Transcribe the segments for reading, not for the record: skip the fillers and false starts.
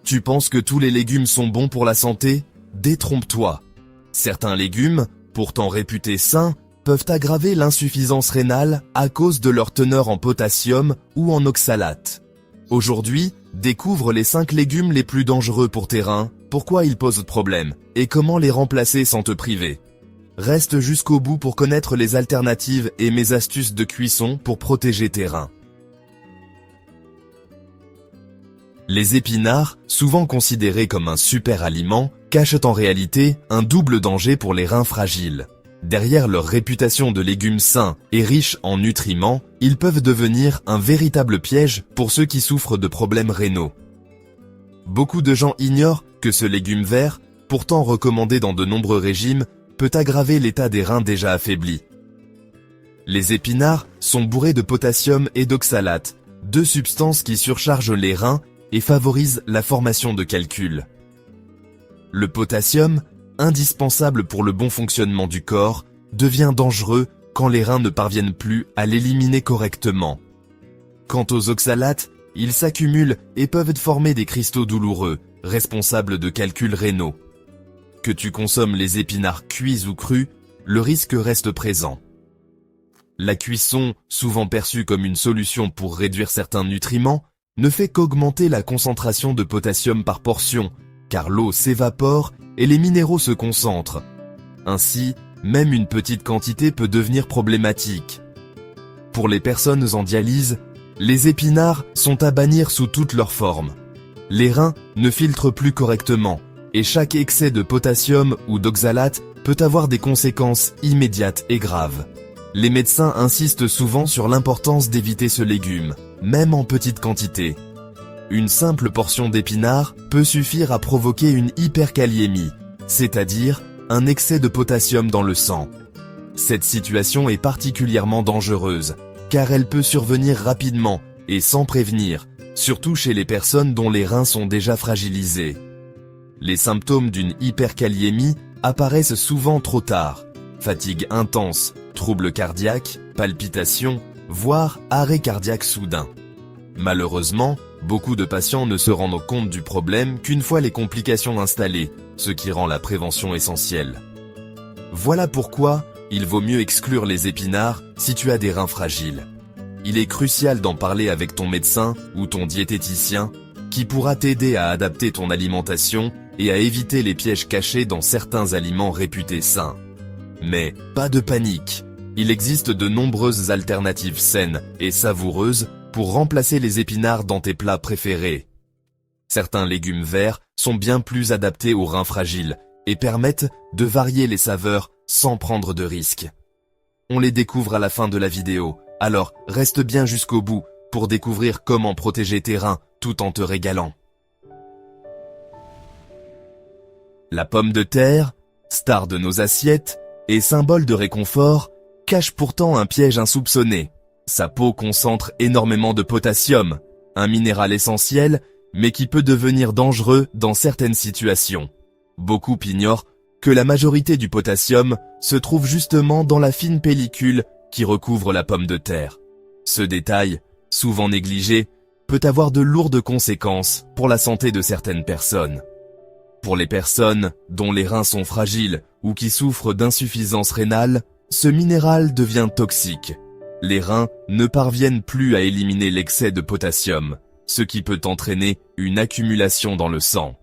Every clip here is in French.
Tu penses que tous les légumes sont bons pour la santé? Détrompe-toi. Certains légumes, pourtant réputés sains, peuvent aggraver l'insuffisance rénale à cause de leur teneur en potassium ou en oxalate. Aujourd'hui, découvre les 5 légumes les plus dangereux pour tes reins, pourquoi ils posent problème, et comment les remplacer sans te priver. Reste jusqu'au bout pour connaître les alternatives et mes astuces de cuisson pour protéger tes reins. Les épinards, souvent considérés comme un super aliment, cachent en réalité un double danger pour les reins fragiles. Derrière leur réputation de légumes sains et riches en nutriments, ils peuvent devenir un véritable piège pour ceux qui souffrent de problèmes rénaux. Beaucoup de gens ignorent que ce légume vert, pourtant recommandé dans de nombreux régimes, peut aggraver l'état des reins déjà affaiblis. Les épinards sont bourrés de potassium et d'oxalate, 2 substances qui surchargent les reins et favorisent la formation de calculs. Le potassium, indispensable pour le bon fonctionnement du corps, devient dangereux quand les reins ne parviennent plus à l'éliminer correctement. Quant aux oxalates, ils s'accumulent et peuvent former des cristaux douloureux, responsables de calculs rénaux. Que tu consommes les épinards cuits ou crus, le risque reste présent. La cuisson, souvent perçue comme une solution pour réduire certains nutriments, ne fait qu'augmenter la concentration de potassium par portion, car l'eau s'évapore et les minéraux se concentrent. Ainsi, même une petite quantité peut devenir problématique. Pour les personnes en dialyse, les épinards sont à bannir sous toutes leurs formes. Les reins ne filtrent plus correctement, et chaque excès de potassium ou d'oxalate peut avoir des conséquences immédiates et graves. Les médecins insistent souvent sur l'importance d'éviter ce légume, même en petite quantité. Une simple portion d'épinards peut suffire à provoquer une hyperkaliémie, c'est-à-dire un excès de potassium dans le sang. Cette situation est particulièrement dangereuse, car elle peut survenir rapidement et sans prévenir, surtout chez les personnes dont les reins sont déjà fragilisés. Les symptômes d'une hyperkaliémie apparaissent souvent trop tard. Fatigue intense, troubles cardiaques, palpitations, voire arrêt cardiaque soudain. Malheureusement, beaucoup de patients ne se rendent compte du problème qu'une fois les complications installées, ce qui rend la prévention essentielle. Voilà pourquoi il vaut mieux exclure les épinards si tu as des reins fragiles. Il est crucial d'en parler avec ton médecin ou ton diététicien, qui pourra t'aider à adapter ton alimentation et à éviter les pièges cachés dans certains aliments réputés sains. Mais pas de panique, il existe de nombreuses alternatives saines et savoureuses pour remplacer les épinards dans tes plats préférés. Certains légumes verts sont bien plus adaptés aux reins fragiles et permettent de varier les saveurs sans prendre de risques. On les découvre à la fin de la vidéo, alors reste bien jusqu'au bout pour découvrir comment protéger tes reins tout en te régalant. La pomme de terre, star de nos assiettes et symbole de réconfort, cache pourtant un piège insoupçonné. Sa peau concentre énormément de potassium, un minéral essentiel, mais qui peut devenir dangereux dans certaines situations. Beaucoup ignorent que la majorité du potassium se trouve justement dans la fine pellicule qui recouvre la pomme de terre. Ce détail, souvent négligé, peut avoir de lourdes conséquences pour la santé de certaines personnes. Pour les personnes dont les reins sont fragiles ou qui souffrent d'insuffisance rénale, ce minéral devient toxique. Les reins ne parviennent plus à éliminer l'excès de potassium, ce qui peut entraîner une accumulation dans le sang.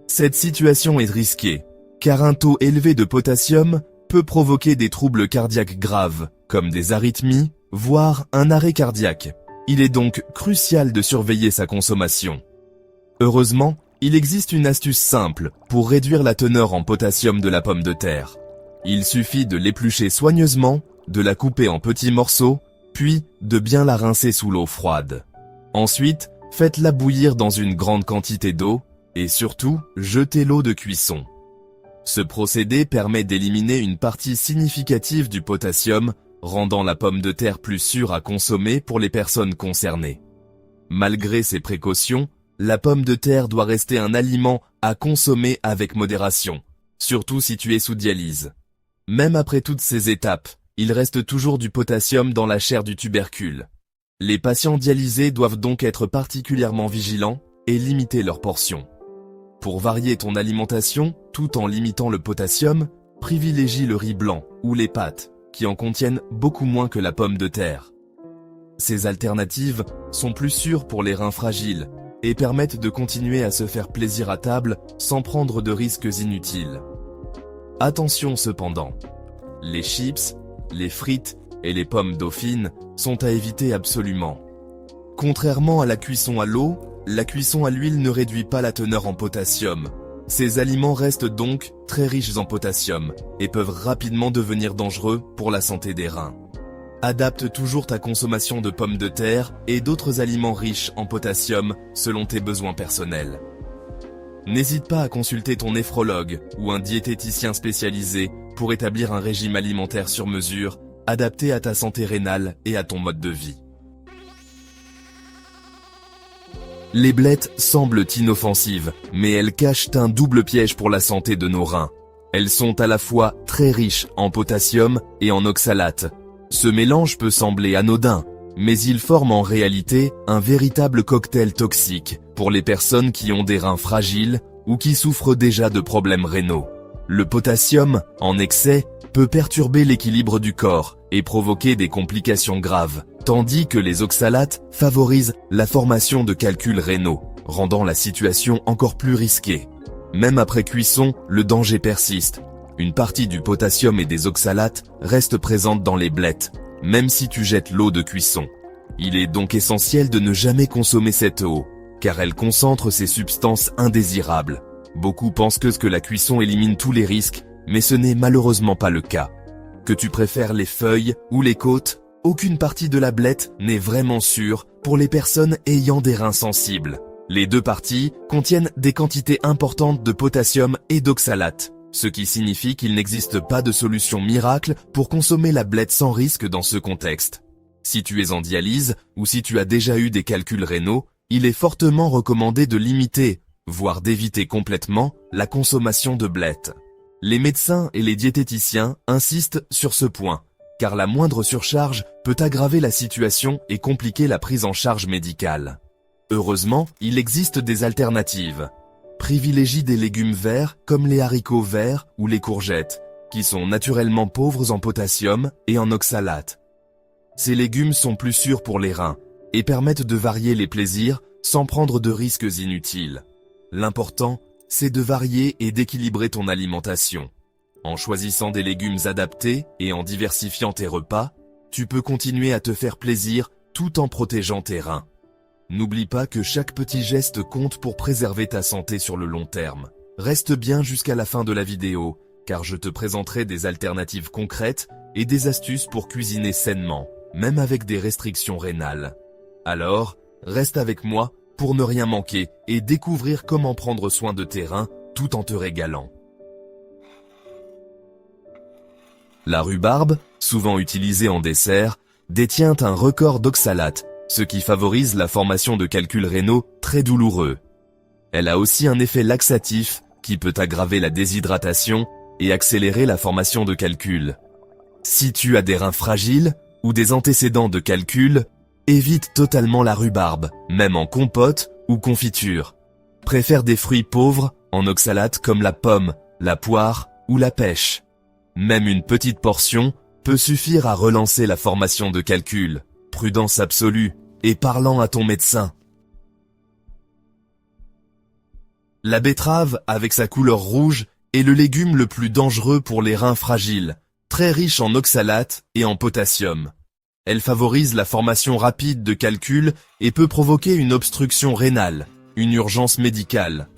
Cette situation est risquée, car un taux élevé de potassium peut provoquer des troubles cardiaques graves, comme des arythmies, voire un arrêt cardiaque. Il est donc crucial de surveiller sa consommation. Heureusement, il existe une astuce simple pour réduire la teneur en potassium de la pomme de terre. Il suffit de l'éplucher soigneusement, de la couper en petits morceaux, puis de bien la rincer sous l'eau froide. Ensuite, faites-la bouillir dans une grande quantité d'eau et surtout, jetez l'eau de cuisson. Ce procédé permet d'éliminer une partie significative du potassium, rendant la pomme de terre plus sûre à consommer pour les personnes concernées. Malgré ces précautions, la pomme de terre doit rester un aliment à consommer avec modération, surtout si tu es sous dialyse. Même après toutes ces étapes, il reste toujours du potassium dans la chair du tubercule. Les patients dialysés doivent donc être particulièrement vigilants et limiter leurs portions. Pour varier ton alimentation, tout en limitant le potassium, privilégie le riz blanc ou les pâtes, qui en contiennent beaucoup moins que la pomme de terre. Ces alternatives sont plus sûres pour les reins fragiles et permettent de continuer à se faire plaisir à table sans prendre de risques inutiles. Attention cependant, les chips, les frites et les pommes dauphines sont à éviter absolument. Contrairement à la cuisson à l'eau, la cuisson à l'huile ne réduit pas la teneur en potassium. Ces aliments restent donc très riches en potassium et peuvent rapidement devenir dangereux pour la santé des reins. Adapte toujours ta consommation de pommes de terre et d'autres aliments riches en potassium selon tes besoins personnels. N'hésite pas à consulter ton néphrologue ou un diététicien spécialisé pour établir un régime alimentaire sur mesure, adapté à ta santé rénale et à ton mode de vie. Les blettes semblent inoffensives, mais elles cachent un double piège pour la santé de nos reins. Elles sont à la fois très riches en potassium et en oxalate. Ce mélange peut sembler anodin, mais il forme en réalité un véritable cocktail toxique pour les personnes qui ont des reins fragiles ou qui souffrent déjà de problèmes rénaux. Le potassium, en excès, peut perturber l'équilibre du corps et provoquer des complications graves, tandis que les oxalates favorisent la formation de calculs rénaux, rendant la situation encore plus risquée. Même après cuisson, le danger persiste. Une partie du potassium et des oxalates reste présente dans les blettes, même si tu jettes l'eau de cuisson. Il est donc essentiel de ne jamais consommer cette eau, car elle concentre ces substances indésirables. Beaucoup pensent que la cuisson élimine tous les risques, mais ce n'est malheureusement pas le cas. Que tu préfères les feuilles ou les côtes, aucune partie de la blette n'est vraiment sûre pour les personnes ayant des reins sensibles. Les deux parties contiennent des quantités importantes de potassium et d'oxalate, ce qui signifie qu'il n'existe pas de solution miracle pour consommer la blette sans risque dans ce contexte. Si tu es en dialyse ou si tu as déjà eu des calculs rénaux, il est fortement recommandé de limiter, voire d'éviter complètement, la consommation de blettes. Les médecins et les diététiciens insistent sur ce point, car la moindre surcharge peut aggraver la situation et compliquer la prise en charge médicale. Heureusement, il existe des alternatives. Privilégie des légumes verts comme les haricots verts ou les courgettes, qui sont naturellement pauvres en potassium et en oxalate. Ces légumes sont plus sûrs pour les reins et permettent de varier les plaisirs sans prendre de risques inutiles. L'important, c'est de varier et d'équilibrer ton alimentation. En choisissant des légumes adaptés et en diversifiant tes repas, tu peux continuer à te faire plaisir tout en protégeant tes reins. N'oublie pas que chaque petit geste compte pour préserver ta santé sur le long terme. Reste bien jusqu'à la fin de la vidéo, car je te présenterai des alternatives concrètes et des astuces pour cuisiner sainement, même avec des restrictions rénales. Alors, reste avec moi pour ne rien manquer et découvrir comment prendre soin de tes reins tout en te régalant. La rhubarbe, souvent utilisée en dessert, détient un record d'oxalate, ce qui favorise la formation de calculs rénaux très douloureux. Elle a aussi un effet laxatif qui peut aggraver la déshydratation et accélérer la formation de calculs. Si tu as des reins fragiles ou des antécédents de calculs, évite totalement la rhubarbe, même en compote ou confiture. Préfère des fruits pauvres en oxalate comme la pomme, la poire ou la pêche. Même une petite portion peut suffire à relancer la formation de calculs. Prudence absolue et parlant à ton médecin. La betterave, avec sa couleur rouge, est le légume le plus dangereux pour les reins fragiles, très riche en oxalate et en potassium. Elle favorise la formation rapide de calculs et peut provoquer une obstruction rénale, une urgence médicale.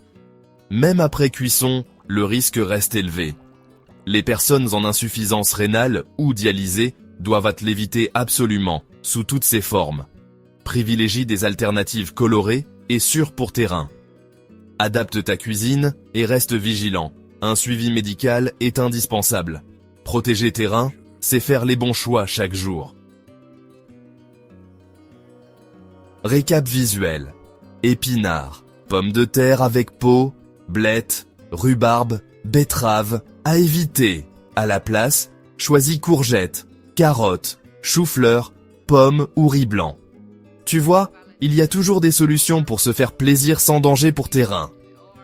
Même après cuisson, le risque reste élevé. Les personnes en insuffisance rénale ou dialysées doivent l'éviter absolument, sous toutes ses formes. Privilégie des alternatives colorées et sûres pour tes reins. Adapte ta cuisine et reste vigilant. Un suivi médical est indispensable. Protéger tes reins, c'est faire les bons choix chaque jour. Récap visuel. Épinards, pommes de terre avec peau, blettes, rhubarbe, betterave, à éviter. À la place, choisis courgettes, carottes, chou-fleur, pommes ou riz blanc. Tu vois, Il y a toujours des solutions pour se faire plaisir sans danger pour tes reins.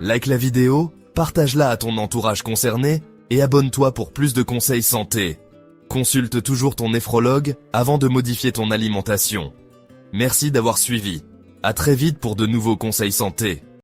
Like la vidéo, partage-la à ton entourage concerné et abonne-toi pour plus de conseils santé. Consulte toujours ton néphrologue avant de modifier ton alimentation. Merci d'avoir suivi. À très vite pour de nouveaux conseils santé.